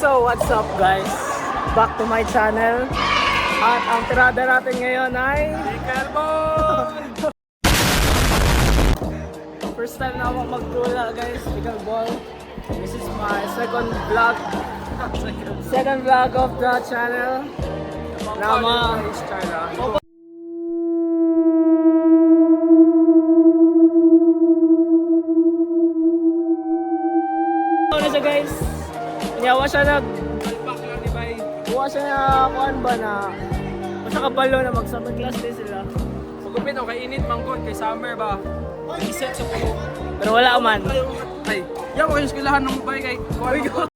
So what's up guys? Back to my channel. At ang tirada natin ngayon ay pickleball! First time na ako magtula guys, pickleball. This is my second vlog of the channel. Nama ano siya guys? Yawa siya alpak lang ni Bay. Buwa siya na kuan ba na basta kabalo na mag-summer class din sila. Pagupit ako kay init mangkot kay summer ba. Iset sa pulo. Pero wala man. Ay, yaw ko yung eskwelahan ng Bay kay kuan ko.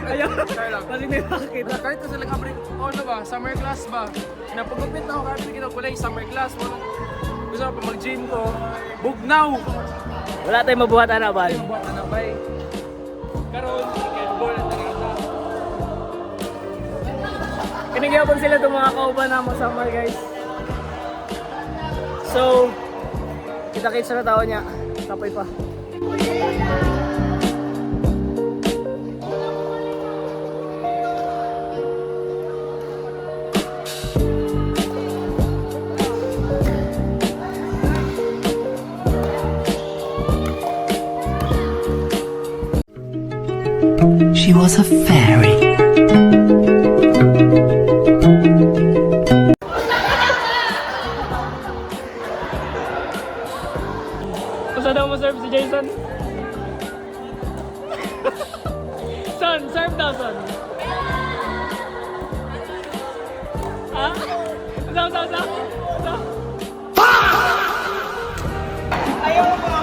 Ayaw. Kasi nilakita. Kahit na silang abri, ano ba, summer class ba? Napagupit ako kahit kita kulay summer class. Gusto ko pa mag-gym ko. Bugnaw! Wala tayong mabuhat na ba? Ay, mabuhat na Bay. Karoon, pickleball at nagata. Kinigyapon sila itong mga kauban na mo summer guys. So, kita-kits na tao niya. Tapay pa. She was a fairy. Basta daw mo serve si Jason? Son, serve daw son. Ha? Sa? Ayaw mo!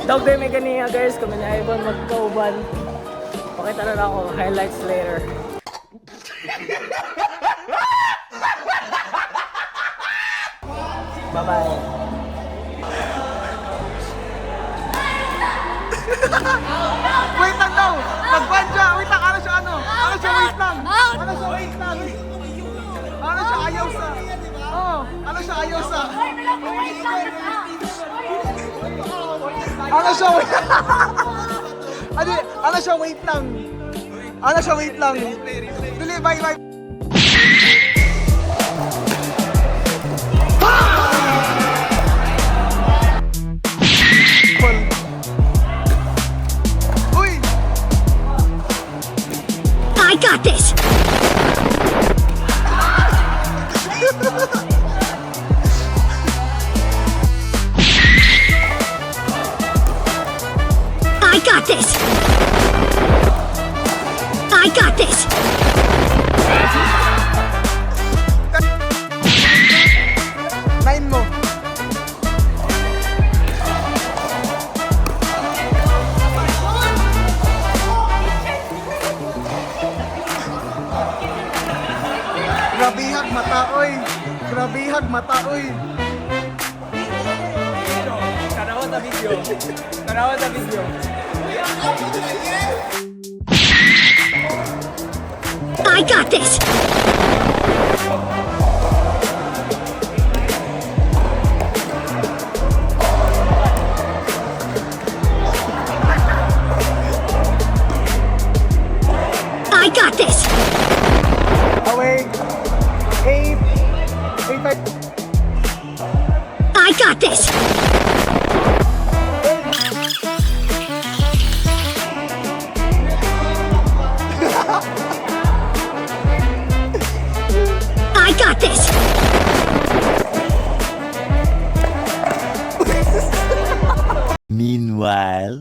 Dog day may ganiya guys, kami na Ivan magkauban. Pakita na lang ako, highlights later. Bye-bye. Wait lang daw! Nagbanja! Wait lang! Ano siya ano? Ano siya wait lang? Ano siya wait lang? Ano siya ayaw sa? Oh, ano siya ayaw sa? Ano siya wait? Ano siya wait lang? Ano siya wait lang? Dili, bye. Uy! I got this! I got this! I got this! Nine mo. Grabihag mata, oy. Grabihag mata, oy. Karawat na video. Karawat na video. I got this! I got this! Away. 8. 8. I got this! I got this! Meanwhile.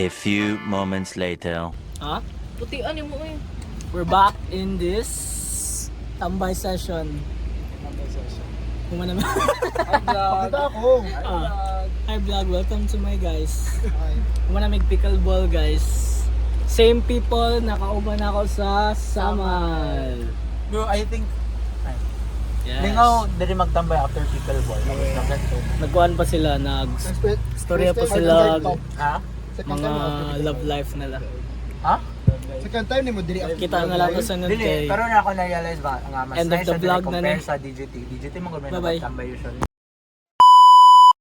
A few moments later. Ha? Putian mo eh. We're back in this tambay session. Kung ano naman. Pakita ako. Hi vlog, welcome to my guys. Kung ano pickleball guys. Same people, nakauban ako sa Samal. Bro, I think Yes. lingaw dali magtambay after pickleball. Tapos na ganito. Nagkuhan pa sila, storya pa sila, Ha? mga love life nila. Ha? Second time ni mo diri after. Kita na lang ko sa nun Dili, kay pero na ako na-realize ba nga mas End of nice the siya vlog dili na compare ni. sa DGT. DGT mo gawin Bye-bye. magtambay usually.